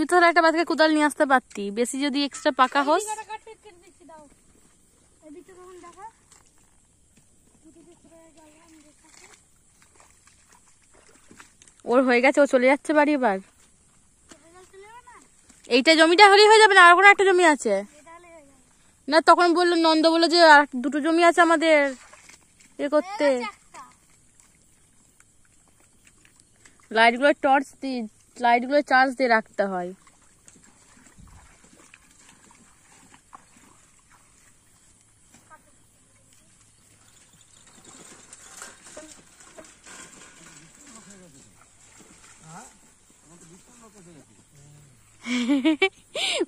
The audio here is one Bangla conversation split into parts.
তুই তো একটা বাদকে কোদাল নিয়ে আসতে পারতি, বেশি যদি এক্সট্রা পাকা হোস। ওর হয়ে গেছে, ও চলে যাচ্ছে বাড়ি এবার। এইটা জমিটা হলেই হয়ে যাবে না? আর কোনো একটা জমি আছে না? তখন বললো, নন্দ বললো যে আর দুটো জমি আছে আমাদের এ করতে। লাইটগুলো চার্জ দিয়ে রাখতে হয়।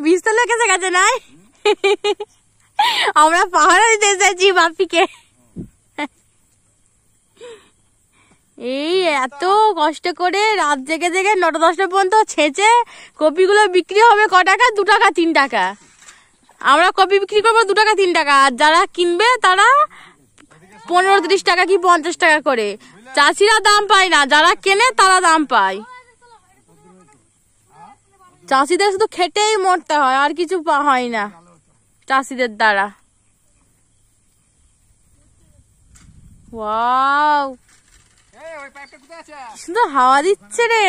বীজটা লোক এসে গেছে নাই? আমরা পাহাড়ে দিতে এসেছি বাপিকে। এই এত কষ্ট করে রাত জেগে জেগে 9টা-10টা পর্যন্ত ছেঁচে কপিগুলো বিক্রি হবে ক টাকা? 2 টাকা 3 টাকা। আমরা কপি বিক্রি করবো 2 টাকা 3 টাকা, আর যারা কিনবে তারা 15-30 টাকা কি 50 টাকা করে। চাষিরা দাম পায় না, যারা কেনে তারা দাম পায়। চাষিদের শুধু খেটেই মরতে হয়, আর কিছু হয় না চাষিদের দ্বারা। ওয়াও, সুন্দর হাওয়া দিচ্ছে রে।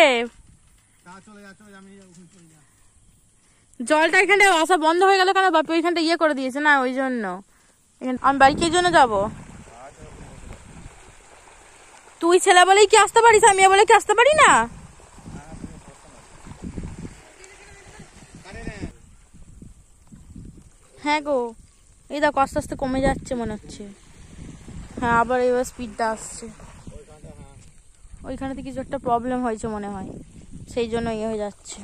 জলটা এখানে আসা বন্ধ হয়ে গেল কেন? বাপি ওইখানটা ইয়ে করে দিয়েছে না, ওই জন্য। আমি বাড়ি কি জন্য যাবো? তুই ছেলে বলেই কি আসতে পারিস, আমি বলে কি আসতে পারি না? হ্যাঁ গো, এই দেখো আস্তে আস্তে কমে যাচ্ছে মনে হচ্ছে। হ্যাঁ, আবার এবার স্পিডটা আসছে। ওইখানে কিছু একটা প্রবলেম হয়েছে মনে হয়, সেই জন্য ইয়ে হয়ে যাচ্ছে।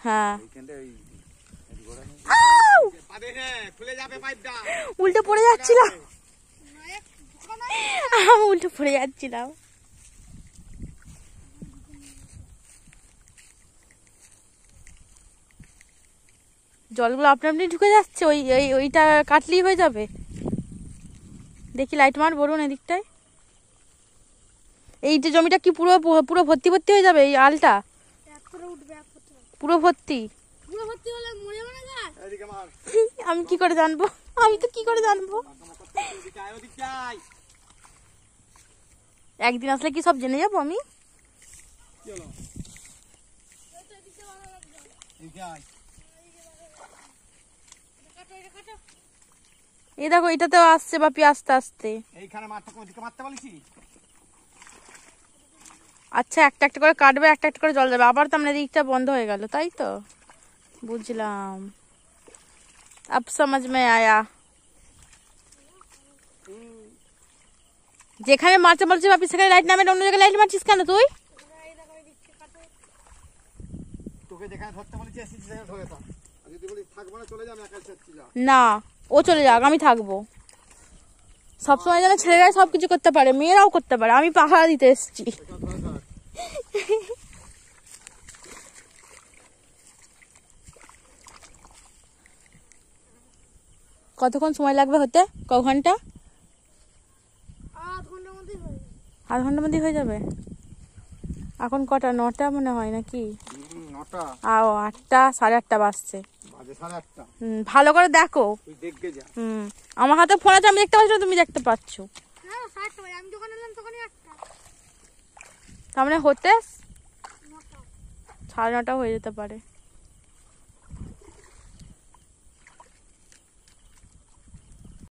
হ্যাঁ, উল্টে পড়ে যাচ্ছিলাম, উল্টে পড়ে যাচ্ছিলাম। জলগুলো আপনা আপনি ঢুকে যাচ্ছে, ওইটা কাটলেই হয়ে যাবে। দেখি লাইট মার বলুন এদিকটায়। এই যে জমিটা কি পুরো পুরো ভর্তি ভর্তি হয়ে যাবে? এই আলটা পুরো ভর্তি? আমি কি করে জানবো? আমি তো কি করে জানবো? একদিন আসলে কি সব জেনে যাবো আমি? এই দেখো, এটাতেও আসছে বাপি আস্তে আস্তে। আচ্ছা, একটা একটা করে কাটবে, একটা একটা করে জল যাবে। আবার তো আমরা দিকটা বন্ধ হয়ে গেল, তাই তো? বুঝলাম, আব সমঝ মে আয়া। যেখানে মারতে বলছে বাপি সেখানে লাইট নামে, অন্য জায়গায় লাইট মারছিস কেন তুই? না, ও চলে যাক, আমি থাকবো। সবসময় যেন ছেলেরা সবকিছু করতে পারে, মেয়েরাও করতে পারে। আমি পাহারা দিতে এসেছি। কতক্ষণ সময় লাগবে হতে? ক ঘন্টা? আধ ঘন্টার মধ্যে হয়ে যাবে। এখন কটা? 9টা মনে হয় নাকি? 8টা 8:30 বাজছে। ভালো করে দেখো। আমার হাতে ফোন আছে, আমি দেখতে পাচ্ছি না, তুমি দেখতে পাচ্ছ। তার মানে হতে 9:30 হয়ে যেতে পারে।